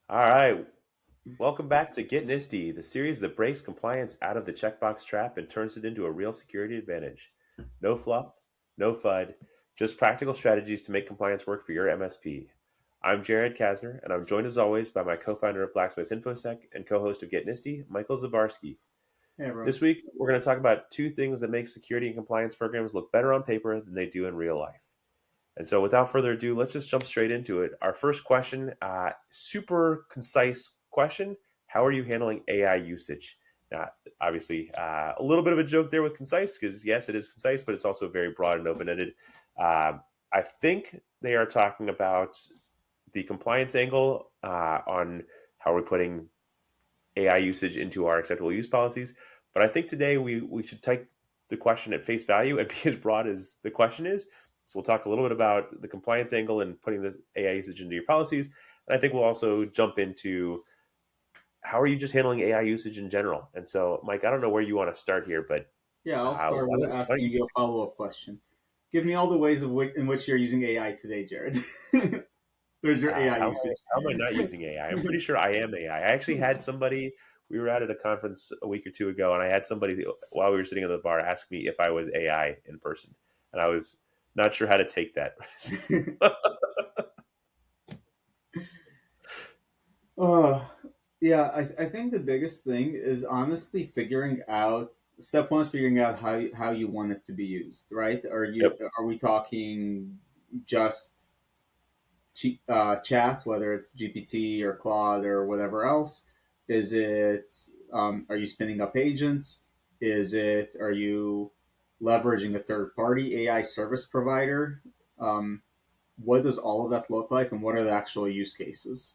All right. Welcome back to Get NIST-y, the series that breaks compliance out of the checkbox trap and turns it into a real security advantage. No fluff, no FUD, just practical strategies to make compliance work for your MSP. I'm Jared Kasner, and I'm joined as always by my co-founder of Blacksmith InfoSec and co-host of Get NIST-y, Michael Zabarski. Hey, everyone. This week, we're going to talk about two things that make security and compliance programs look better on paper than they do in real life. And so, without further ado, let's just jump straight into it. Our first question, super concise question: how are you handling AI usage? Now, obviously, a little bit of a joke there with concise, because yes, it is concise, but it's also very broad and open-ended. I think they are talking about the compliance angle on how we're putting AI usage into our acceptable use policies. But I think today we should take the question at face value and be as broad as the question is. So we'll talk a little bit about the compliance angle and putting the AI usage into your policies. And I think we'll also jump into how are you just handling AI usage in general. And so, Mike, I don't know where you want to start here, but Yeah, I'll why start with don't asking you you a follow-up question. Give me all the ways in which you're using AI today, Jared. There's your AI usage. how am I not using AI? I'm pretty sure I am AI. I actually had somebody, we were out at a conference a week or two ago, and I had somebody, while we were sitting at the bar, ask me if I was AI in person. And I was not sure how to take that. uh, yeah, I think the biggest thing is honestly figuring out. Step one is figuring out how you want it to be used, right? Yep. Are we talking just chat, whether it's GPT or Claude or whatever else? Is it are you spinning up agents? Are you leveraging a third party AI service provider? Um, what does all of that look like, and what are the actual use cases?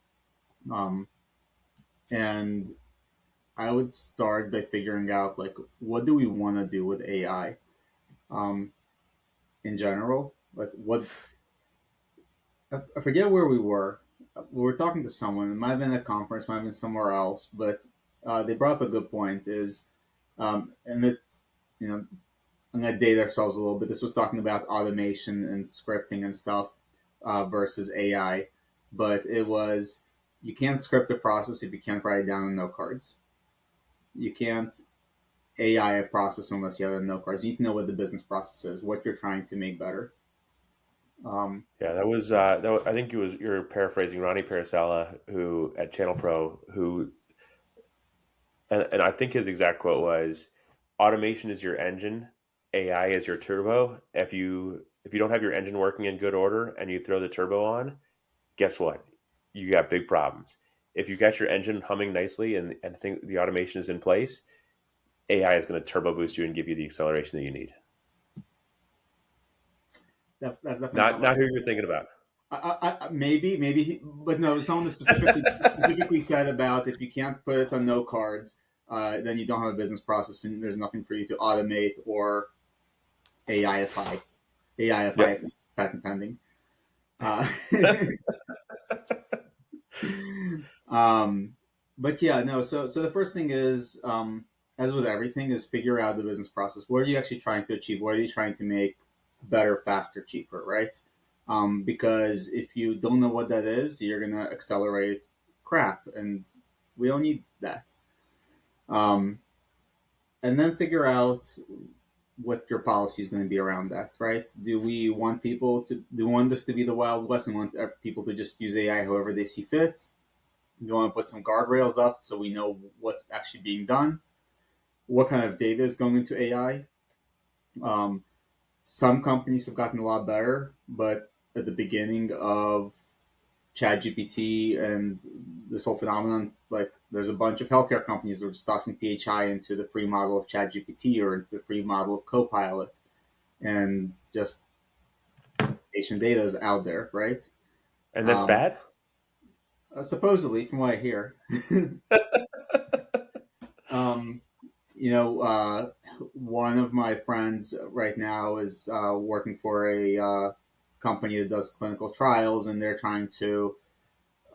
Um, and I would start by figuring out like what do we want to do with AI um, in general. Like what I forget where we were. We were talking to someone. It might have been at a conference, might have been somewhere else, but they brought up a good point. And it, you know, I'm going to date ourselves a little bit. This was talking about automation and scripting and stuff versus AI, but it was you can't script a process if you can't write it down in note cards. You can't AI a process unless you have a note cards. You need to know what the business process is, what you're trying to make better. Um, Yeah, I think it was, you're paraphrasing Ronnie Parasella, who at Channel Pro, who, and I think his exact quote was, automation is your engine, AI is your turbo. If you don't have your engine working in good order and you throw the turbo on, guess what? You got big problems. If you got your engine humming nicely and think the automation is in place, AI is going to turbo boost you and give you the acceleration that you need. that's definitely Not not what not who you're thinking about. but no, someone specifically said about if you can't put it on no cards, then you don't have a business process and there's nothing for you to automate or AIify. AIify Yep. patent pending. Uh, um, but yeah, no. So the first thing is, as with everything, is figure out the business process. What are you actually trying to achieve? What are you trying to make better, faster, cheaper, right? Because if you don't know what that is, you're gonna accelerate crap, and we don't need that. Um, and then figure out what your policy is going to be around that, right? Do we want this to be the Wild West and want people to just use AI however they see fit? Do you want to put some guardrails up so we know what's actually being done? What kind of data is going into AI? Um, some companies have gotten a lot better, but at the beginning of ChatGPT and this whole phenomenon, like there's a bunch of healthcare companies that are just tossing PHI into the free model of ChatGPT or into the free model of Copilot, and just patient data is out there, right? And that's Um, bad. supposedly, from what I hear, um, one of my friends right now is working for a company that does clinical trials, and they're trying to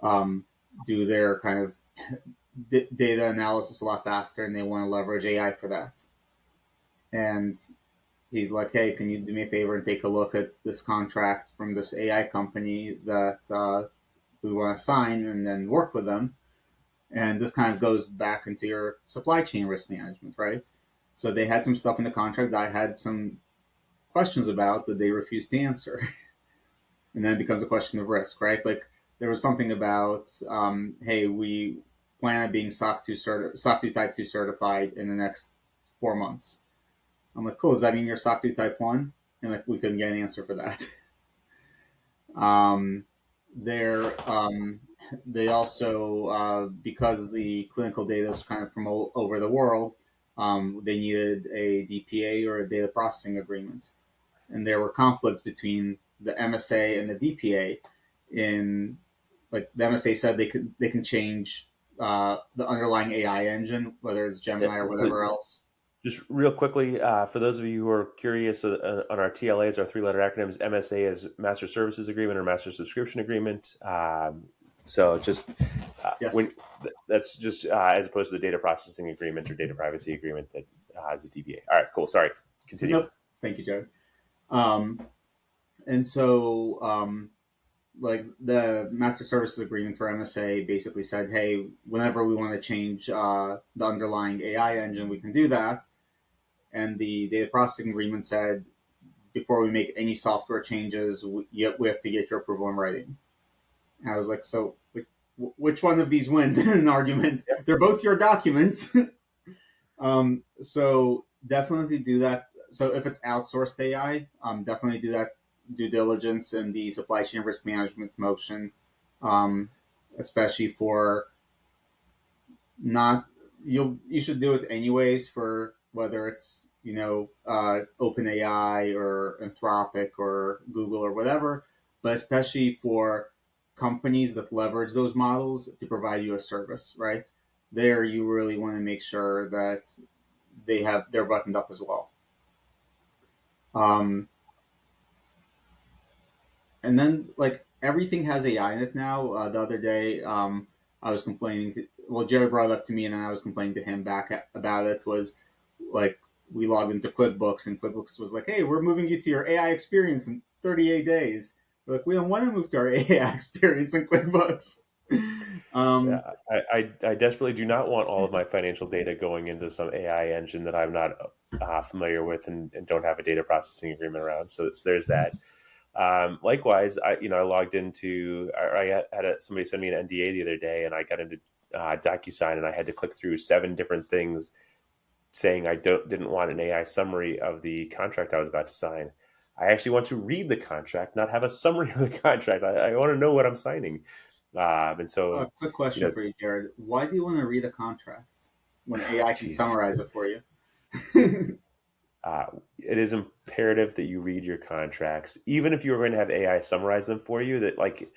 um, do their kind of data analysis a lot faster, and they want to leverage AI for that. And he's like, "Hey, can you do me a favor and take a look at this contract from this AI company that we want to sign and then work with them. And this kind of goes back into your supply chain risk management, right? So they had some stuff in the contract that I had some questions about that they refused to answer. And then it becomes a question of risk, right? Like there was something about, hey, we plan on being SOC 2 Type 2 certified in the next 4 months. I'm like, cool. Does that mean you're SOC 2 Type 1? And like, we couldn't get an answer for that. um, they're, they also, because the clinical data is kind of from all over the world, they needed a DPA or a data processing agreement. And there were conflicts between the MSA and the DPA. In like the MSA said they can change the underlying AI engine, whether it's Yeah, Gemini or so whatever else. just real quickly, for those of you who are curious on our TLAs, our three-letter acronyms, MSA is Master Services Agreement or Master Subscription Agreement. So just Yes. when that's just as opposed to the data processing agreement or data privacy agreement that has the DBA. All right, cool. Sorry, continue. Nope. Thank you, Jared. Um, and so, like the master services agreement for MSA basically said, hey, whenever we want to change the underlying AI engine, we can do that. And the data processing agreement said, before we make any software changes, we have to get your approval in writing. And I was like, so which one of these wins in an argument? Yep. They're both your documents. So definitely do that. So if it's outsourced AI, definitely do that due diligence in the supply chain risk management motion, um, especially for not you should do it anyways for whether it's OpenAI or Anthropic or Google or whatever, but especially for companies that leverage those models to provide you a service, right? There, you really want to make sure that they're buttoned up as well. Um, and then like everything has AI in it now. The other day, I was complaining. Well, Jerry brought it up to me, and then I was complaining to him back about it. Was like we logged into QuickBooks, and QuickBooks was like, "Hey, we're moving you to your AI experience in 38 days." We're like, we don't want to move to our AI experience in QuickBooks. Yeah, um, I desperately do not want all of my financial data going into some AI engine that I'm not familiar with and don't have a data processing agreement around. So there's that. Likewise, I logged into I had somebody send me an NDA the other day, and I got into DocuSign, and I had to click through 7 different things saying I didn't want an AI summary of the contract I was about to sign. I actually want to read the contract, not have a summary of the contract. I want to know what I'm signing. And so, a quick you question know, for you, Jared. Why do you want to read a contract when AI can geez, summarize it for you? it is imperative that you read your contracts, even if you are going to have AI summarize them for you. That like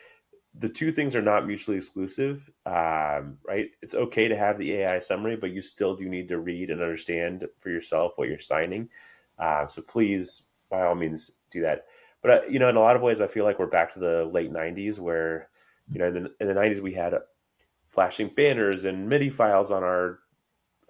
the two things are not mutually exclusive, right? It's okay to have the AI summary, but you still do need to read and understand for yourself what you're signing. So please, by all means, do that. But in a lot of ways, I feel like we're back to the late '90s, where in the '90s we had flashing banners and MIDI files on our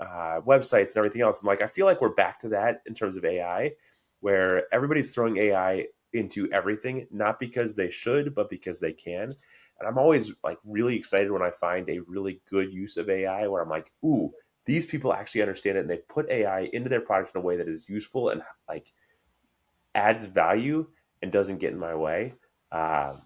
websites and everything else. And like I feel like we're back to that in terms of AI, where everybody's throwing AI into everything, not because they should, but because they can. And I'm always like really excited when I find a really good use of AI where I'm like, ooh, these people actually understand it and they put AI into their product in a way that is useful and like adds value and doesn't get in my way. Um,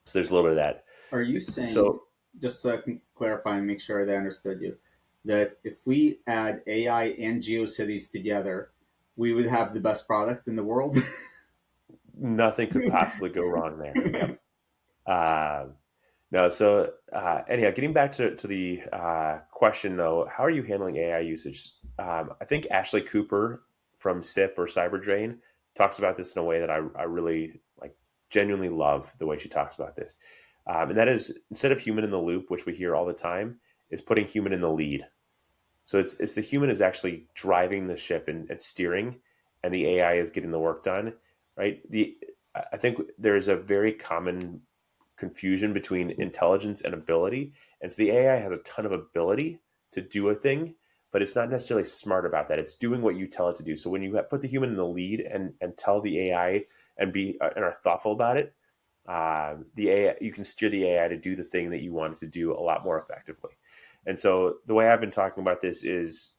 so there's a little bit of that. Are you saying, So just so I can clarify and make sure that I understood you, that if we add AI and GeoCities together, we would have the best product in the world? nothing could possibly go wrong there. Yep. Um, No, so anyhow, getting back to the question though, how are you handling AI usage? I think Ashley Cooper from SIP or Cyberdrain talks about this in a way that I really like, genuinely love the way she talks about this. And that is instead of human in the loop, which we hear all the time, is putting human in the lead. So it's the human is actually driving the ship and steering, and the AI is getting the work done, right? I think there's a very common confusion between intelligence and ability. And so the AI has a ton of ability to do a thing, but it's not necessarily smart about that. It's doing what you tell it to do. So when you put the human in the lead and tell the AI and are thoughtful about it, the AI, you can steer the AI to do the thing that you want it to do a lot more effectively. And so the way I've been talking about this is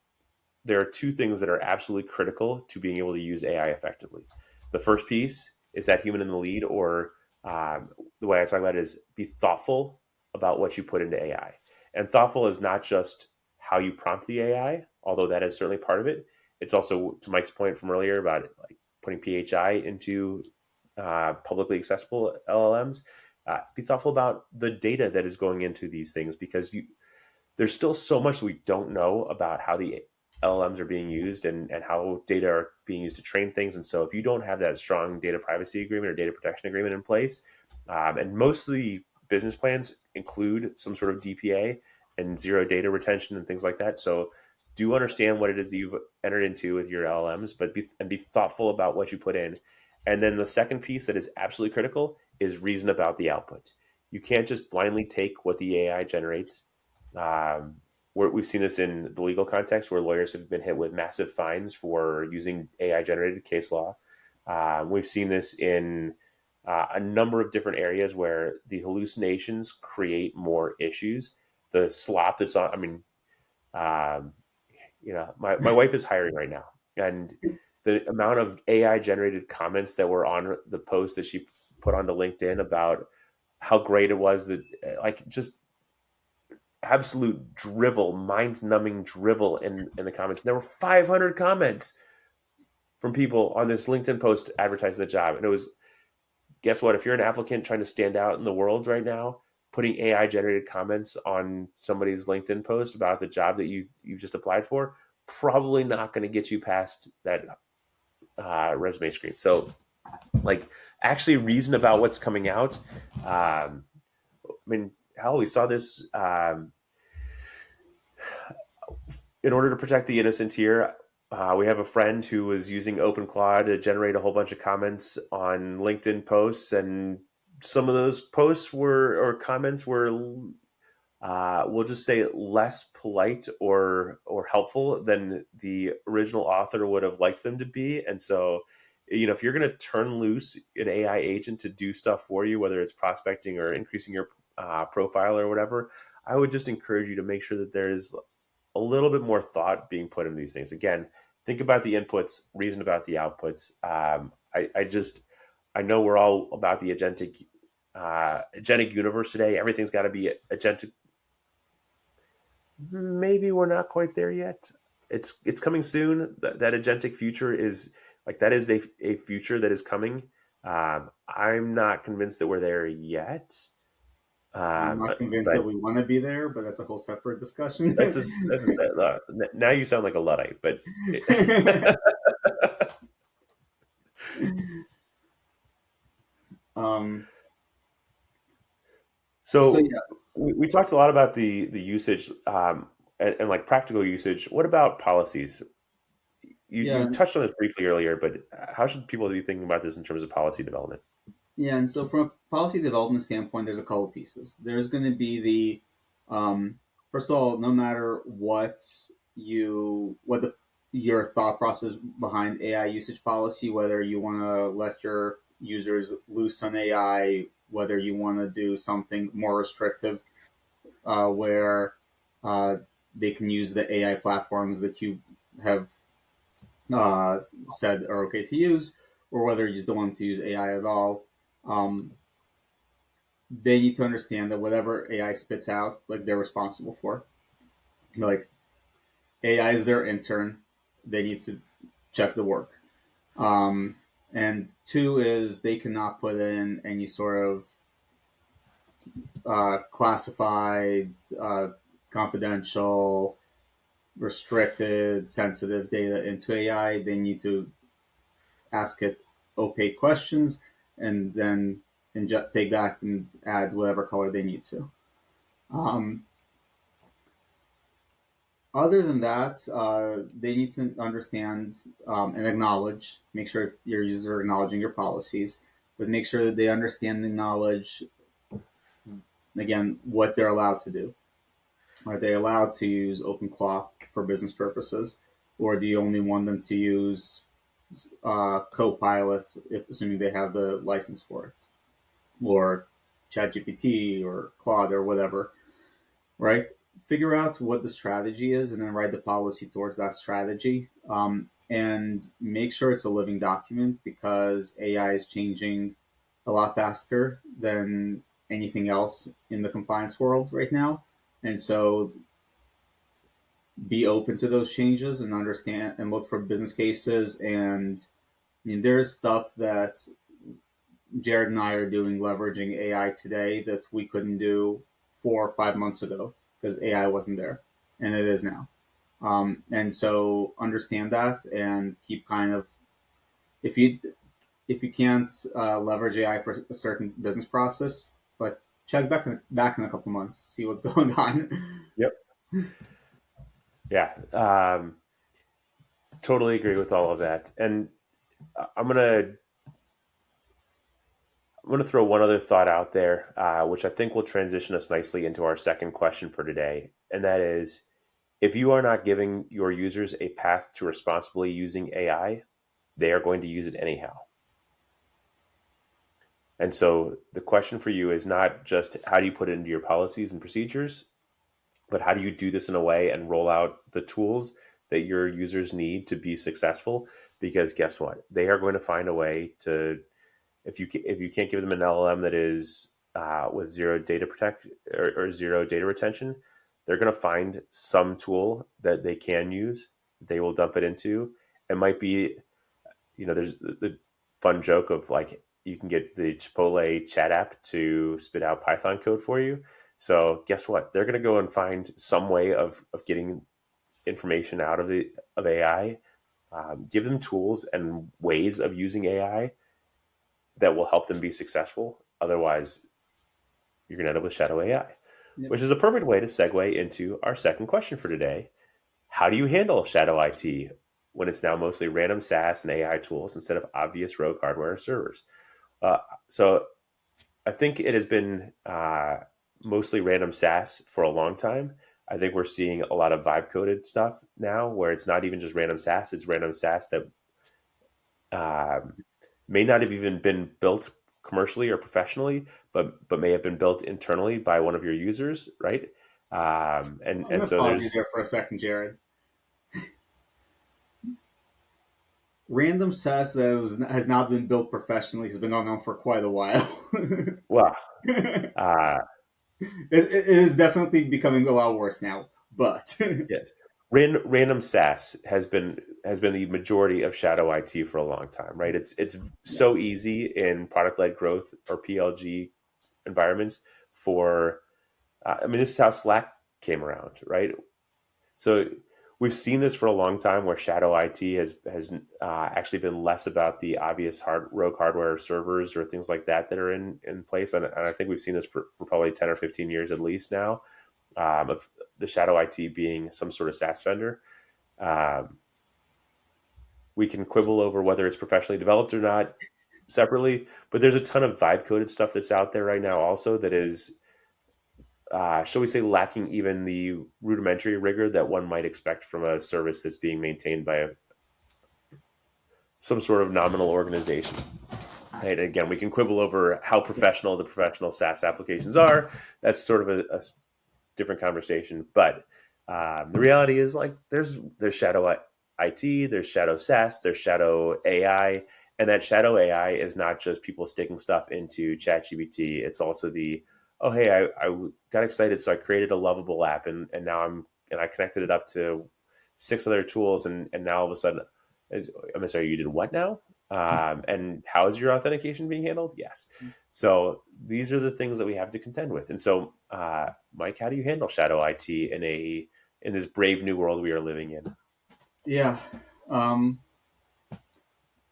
there are two things that are absolutely critical to being able to use AI effectively. The first piece is that human in the lead, or the way I talk about it is be thoughtful about what you put into AI. And thoughtful is not just how you prompt the AI, although that is certainly part of it. It's also, to Mike's point from earlier about it, like putting PHI into publicly accessible LLMs. Be thoughtful about the data that is going into these things, because there's still so much we don't know about how the LLMs are being used, and how data are being used to train things. And so if you don't have that strong data privacy agreement or data protection agreement in place, and most of the business plans include some sort of DPA and zero data retention and things like that. So do understand what it is that you've entered into with your LLMs, but be thoughtful about what you put in. And then the second piece that is absolutely critical is reason about the output. You can't just blindly take what the AI generates. We've seen this in the legal context, where lawyers have been hit with massive fines for using AI generated case law. We've seen this in a number of different areas where the hallucinations create more issues. The slop that's on, I mean, um, my wife is hiring right now, and the amount of AI generated comments that were on the post that she put onto LinkedIn about how great it was, that like just absolute drivel, mind numbing drivel in the comments. And there were 500 comments from people on this LinkedIn post advertising the job. And it was, guess what? If you're an applicant trying to stand out in the world right now, putting AI generated comments on somebody's LinkedIn post about the job that you just applied for, probably not going to get you past that resume screen. So, like, actually reason about what's coming out. I mean, hell, we saw this. In order to protect the innocent here, we have a friend who was using OpenClaw to generate a whole bunch of comments on LinkedIn posts, and some of those posts were, or comments were, we'll just say less polite or helpful than the original author would have liked them to be. And so, if you're going to turn loose an AI agent to do stuff for you, whether it's prospecting or increasing your profile or whatever, I would just encourage you to make sure that there's a little bit more thought being put into these things. Again, think about the inputs, reason about the outputs. I know we're all about the agentic universe today. Everything's got to be agentic. Maybe we're not quite there yet. It's coming soon. That agentic future is like, that is a future that is coming. I'm not convinced that we're there yet. I'm not convinced that But we want to be there, but that's a whole separate discussion. now you sound like a Luddite, but um, so so yeah, we talked a lot about the usage, and like practical usage. What about policies? You yeah, touched on this briefly earlier, but how should people be thinking about this in terms of policy development? yeah. And so from a policy development standpoint, there's a couple pieces. There's going to be first of all, no matter your thought process behind AI usage policy, whether you want to let your users loose on AI, whether you want to do something more restrictive, where uh, they can use the AI platforms that you have said are okay to use, or whether you just don't want to use AI at all. Um, they need to understand that whatever AI spits out, like they're responsible for. Like AI is their intern, they need to check the work. Um, and two is they cannot put in any sort of classified, confidential, restricted, sensitive data into AI. They need to ask it opaque questions and then take that and add whatever color they need to. Um, Other than that, they need to understand and acknowledge, make sure your users are acknowledging your policies, but make sure that they understand and acknowledge, again, what they're allowed to do. Are they allowed to use OpenClaw for business purposes, or do you only want them to use Copilot, if assuming they have the license for it? or ChatGPT or Claude or whatever, right? Figure out what the strategy is and then write the policy towards that strategy. And make sure it's a living document because AI is changing a lot faster than anything else in the compliance world right now. And so be open to those changes and understand and look for business cases. And I mean, there's stuff that Jared and I are doing leveraging AI today that we couldn't do 4 or 5 months ago because AI wasn't there, and it is now. And so understand that and keep kind of if you if you can't leverage AI for a certain business process, but check back in a couple months, see what's going on. Yep. Yeah. Totally agree with all of that. And I'm gonna throw one other thought out there, which I think will transition us nicely into our second question for today, and that is, if you are not giving your users a path to responsibly using AI, they are going to use it anyhow. And so the question for you is not just how do you put it into your policies and procedures, but how do you do this in a way and roll out the tools that your users need to be successful? Because guess what? They are going to find a way to, if you can't give them an LLM that is with zero data protect or zero data retention, they're going to find some tool that they can use. They will dump it into. It might be, there's the fun joke of like you can get the Chipotle chat app to spit out Python code for you. So guess what? They're going to go and find some way of getting information out of AI. Give them tools and ways of using AI that will help them be successful. Otherwise, you're going to end up with shadow AI, Yep. which is a perfect way to segue into our second question for today. How do you handle shadow IT when it's now mostly random SaaS and AI tools instead of obvious rogue hardware or servers? So I think it has been mostly random SaaS for a long time. I think we're seeing a lot of vibe coded stuff now where it's not even just random SaaS, it's random SaaS that may not have even been built commercially or professionally, but may have been built internally by one of your users, right? I'm And gonna so pause you there's there for a second, Jared. Random SaaS that has not been built professionally has been going on for quite a while. well, it, uh, it is definitely becoming a lot worse now, but yeah, random SaaS has been the majority of shadow IT for a long time, right? It's yeah. so easy in product led growth or PLG environments for. I mean, this is how Slack came around, right? So we've seen this for a long time, where shadow IT has actually been less about the obvious rogue hardware servers or things like that are in place, and I think we've seen this for probably 10 or 15 years at least now, of the shadow IT being some sort of SaaS vendor. Um, we can quibble over whether it's professionally developed or not separately, but there's a ton of vibe coded stuff that's out there right now also that is shall we say, lacking even the rudimentary rigor that one might expect from a service that's being maintained by some sort of nominal organization. And again, we can quibble over how professional the professional SaaS applications are. That's sort of a different conversation. But the reality is, like, there's shadow IT, there's shadow SaaS, there's shadow AI, and that shadow AI is not just people sticking stuff into ChatGPT. It's also the, oh hey, I got excited, so I created a lovable app, and now I connected it up to 6 other tools, and now all of a sudden, I'm sorry, you did what now? And how is your authentication being handled? Yes. So these are the things that we have to contend with. And so, Mike, how do you handle shadow IT in this brave new world we are living in? Yeah. Um,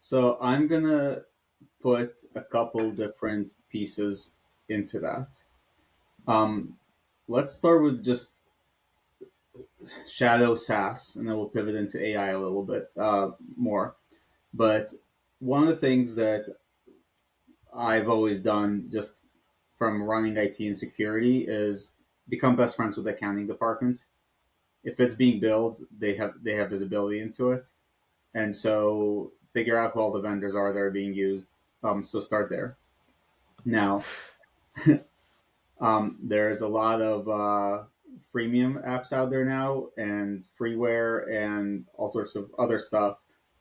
so I'm gonna put a couple different pieces into that. Um, let's start with just shadow SaaS, and then we'll pivot into AI a little bit more. But one of the things that I've always done, just from running IT and security, is become best friends with the accounting department. If it's being billed, they have visibility into it, and so figure out who all the vendors are that are being used. So start there. Now, there's a lot of freemium apps out there now, and freeware, and all sorts of other stuff.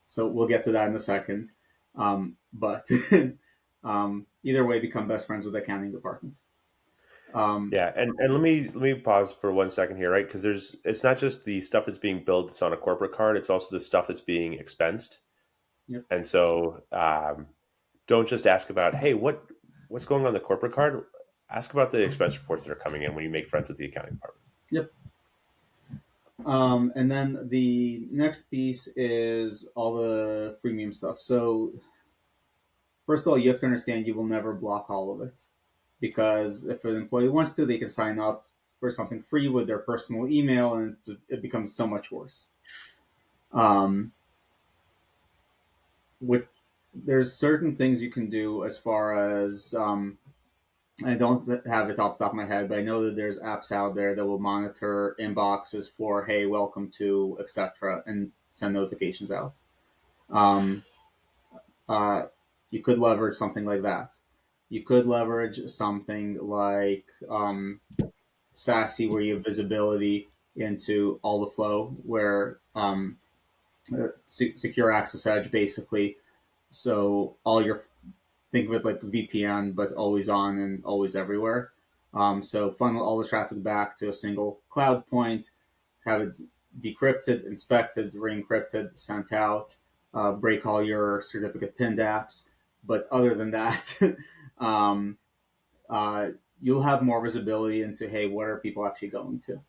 So we'll get to that in a second. But either way, become best friends with the accounting department. Um, Yeah, and let me pause for 1 second here, right? Because it's not just the stuff that's being billed that's on a corporate card; it's also the stuff that's being expensed. yep. And so, don't just ask about, hey, what's going on the corporate card. Ask about the expense reports that are coming in when you make friends with the accounting department. Yep. And then the next piece is all the freemium stuff. So first of all, you have to understand you will never block all of it, because if an employee wants to, they can sign up for something free with their personal email, and it becomes so much worse. Um, with There's certain things you can do as far as I don't have it off the top of my head, but I know that there's apps out there that will monitor inboxes for, hey, welcome to, etc., and send notifications out. Um, uh, you could leverage something like that. You could leverage something like SaaS-y, where you have visibility into all the flow, where secure access edge, basically. So all your think of it like VPN, but always on and always everywhere. So funnel all the traffic back to a single cloud point, have it decrypted, inspected, re-encrypted, sent out, break all your certificate pinned apps. But other than that, um, uh, you'll have more visibility into, hey, what are people actually going to?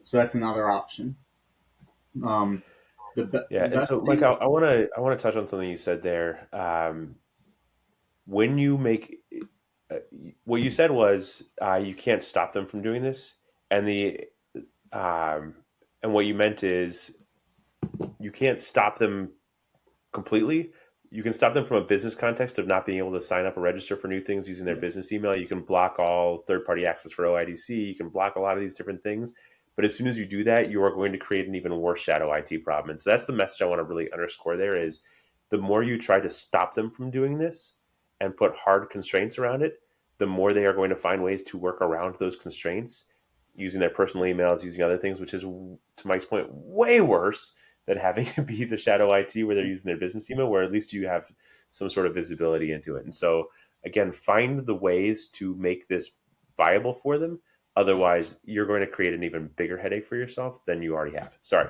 So that's another option. Um, Yeah, the and best so, Mike, thing, I want to touch on something you said there. When you make uh, what you said was you can't stop them from doing this, and the um, and what you meant is you can't stop them completely. You can stop them from a business context of not being able to sign up or register for new things using their yes. business email. You can block all third-party access for OIDC. You can block a lot of these different things. But as soon as you do that, you are going to create an even worse shadow IT problem. And so that's the message I want to really underscore there is the more you try to stop them from doing this and put hard constraints around it, the more they are going to find ways to work around those constraints using their personal emails, using other things, which is, to Mike's point, way worse than having it be the shadow IT where they're using their business email, where at least you have some sort of visibility into it. And so, again, find the ways to make this viable for them. Otherwise, you're going to create an even bigger headache for yourself than you already have. Sorry.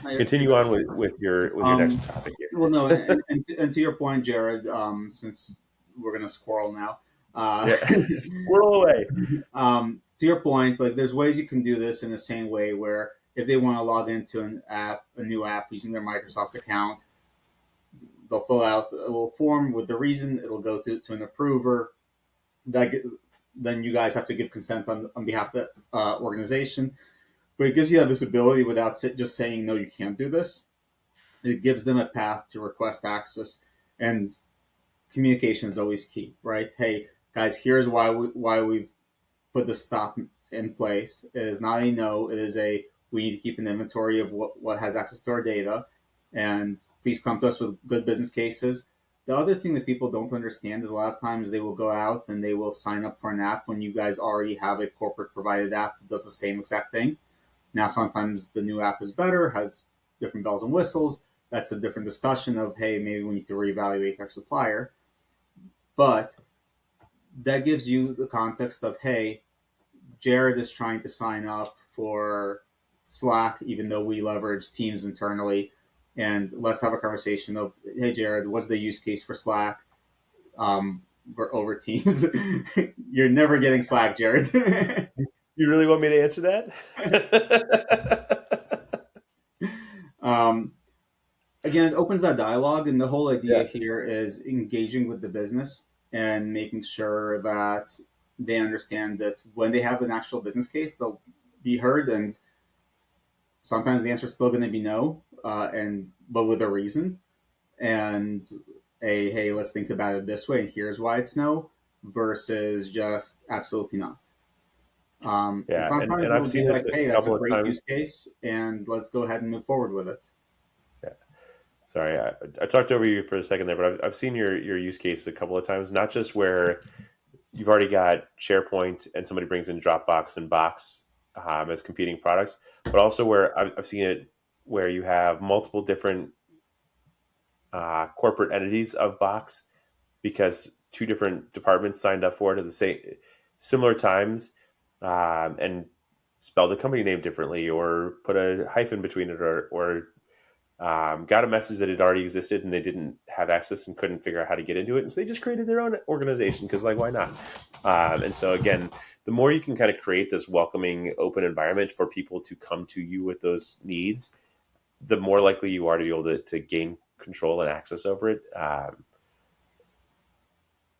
You're Continue good. on with your next topic Well, no, here. and to your point, Jared, since we're gonna squirrel now, Yeah, squirrel away. to your point, like there's ways you can do this in the same way, where if they want to log into a new app using their Microsoft account, they'll fill out a little form with the reason. It'll go to an approver. That then you guys have to give consent on behalf of the organization, but it gives you that visibility without just saying no, you can't do this. It gives them a path to request access, and communication is always key, right? Hey, guys, here's why we've put the stop in place. It is not a no. It is a, we need to keep an inventory of what has access to our data, and please come to us with good business cases. The other thing that people don't understand is a lot of times they will go out and they will sign up for an app when you guys already have a corporate provided app that does the same exact thing. Now, sometimes the new app is better, has different bells and whistles. That's a different discussion of, hey, maybe we need to reevaluate our supplier. But that gives you the context of, hey, Jared is trying to sign up for Slack, even though we leverage Teams internally. And let's have a conversation of, hey, Jared, what's the use case for Slack over Teams? You're never getting Slack, Jared. You really want me to answer that? um, Again, it opens that dialogue, and the whole idea Yeah. here is engaging with the business and making sure that they understand that when they have an actual business case, they'll be heard, and sometimes the answer is still going to be no, and but with a reason, and a, hey, let's think about it this way, and here's why it's no, versus just absolutely not. And Yeah, and sometimes I've it'll be seen this like, a hey, that's a couple of great times. use case, and let's go ahead and move forward with it. Yeah. Sorry, I talked over you for a second there, but I've seen your use case a couple of times, not just where you've already got SharePoint and somebody brings in Dropbox and Box as competing products, but also where I've seen it where you have multiple different corporate entities of Box because two different departments signed up for it at the same similar times and spelled the company name differently or put a hyphen between it or got a message that it already existed and they didn't have access and couldn't figure out how to get into it. And so they just created their own organization because like, why not? And so again, the more you can kind of create this welcoming, open environment for people to come to you with those needs, the more likely you are to be able to gain control and access over it.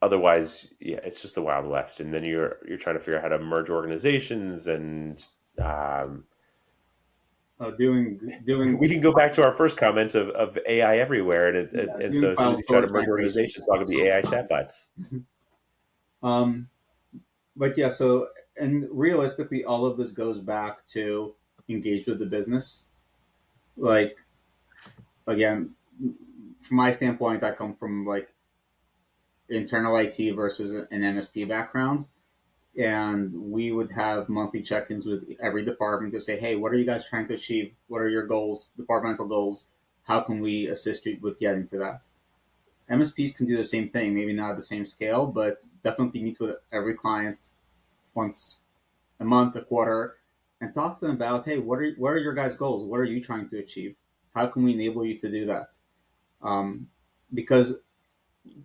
Otherwise, yeah, it's just the Wild West. And then you're trying to figure out how to merge organizations and doing. We can go back to our first comment of AI everywhere, and so as soon as you try to merge organizations, it's all going to be AI chatbots. But yeah, so and realistically, all of this goes back to engage with the business. Like again, from my standpoint, I come from like internal IT versus an MSP background. And we would have monthly check-ins with every department to say, hey, what are you guys trying to achieve? What are your goals, departmental goals? How can we assist you with getting to that? MSPs can do the same thing, maybe not at the same scale, but definitely meet with every client once a month, a quarter, and talk to them about, hey, what are your guys' goals? What are you trying to achieve? How can we enable you to do that? Because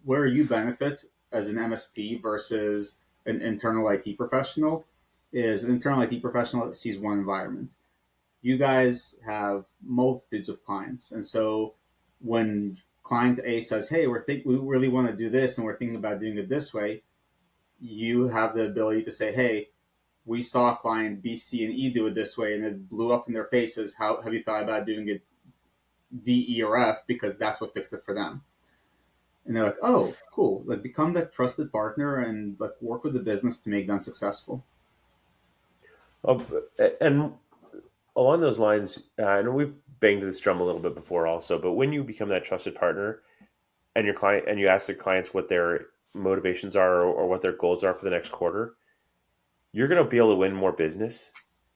where you benefit as an MSP versus an internal IT professional is an internal IT professional that sees one environment. You guys have multitudes of clients. And so when client A says, hey, we really want to do this and we're thinking about doing it this way, you have the ability to say, hey, we saw client B, C, and E do it this way and it blew up in their faces. How have you thought about doing it D, E, or F? Because that's what fixed it for them. And they're like, oh, cool. Like become that trusted partner and like work with the business to make them successful. And along those lines, I know we've banged this drum a little bit before also, but when you become that trusted partner and your client and you ask the clients what their motivations are or what their goals are for the next quarter, you're going to be able to win more business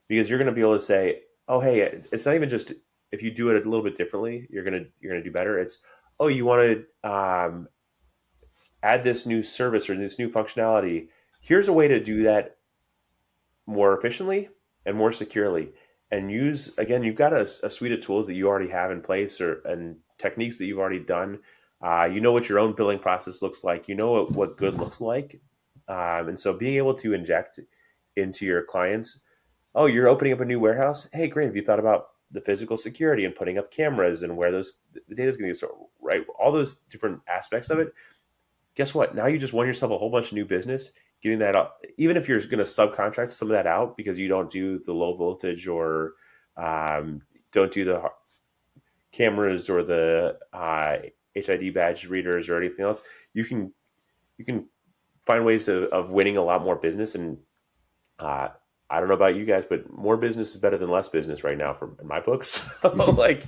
because you're going to be able to say, oh, hey, it's not even just if you do it a little bit differently, you're going to do better. It's, oh, you want to add this new service or this new functionality. Here's a way to do that more efficiently and more securely. And use, again, you've got a suite of tools that you already have in place and techniques that you've already done. You know what your own billing process looks like. You know what good looks like. And so being able to inject into your clients, oh, you're opening up a new warehouse? Hey, great. Have you thought about the physical security and putting up cameras and where the data is going to get stored, right? All those different aspects of it. Guess what? Now you just won yourself a whole bunch of new business, getting that up. Even if you're going to subcontract some of that out because you don't do the low voltage or don't do the cameras or the HID badge readers or anything else, you can find ways of winning a lot more business. And I don't know about you guys, but more business is better than less business right now in my books. Like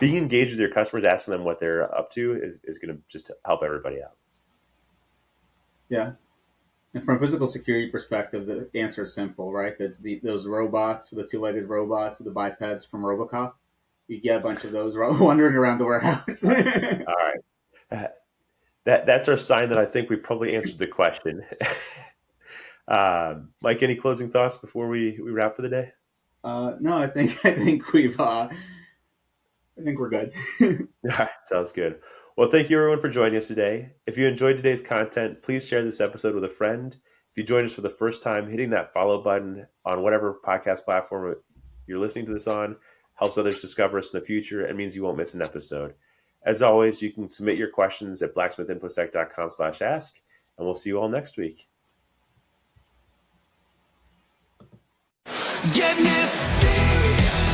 being engaged with your customers, asking them what they're up to is going to just help everybody out. Yeah. And from a physical security perspective, the answer is simple, right? That's those robots, the two-legged robots with the bipeds from RoboCop. You get a bunch of those wandering around the warehouse. All right. That's our sign that I think we probably answered the question. Mike, any closing thoughts before we wrap for the day? No, I think we're good. All right, sounds good. Well, thank you everyone for joining us today. If you enjoyed today's content, please share this episode with a friend. If you joined us for the first time, hitting that follow button on whatever podcast platform you're listening to this on helps others discover us in the future and means you won't miss an episode. As always, you can submit your questions at blacksmithinfosec.com/ask, and we'll see you all next week. Get NIST-y.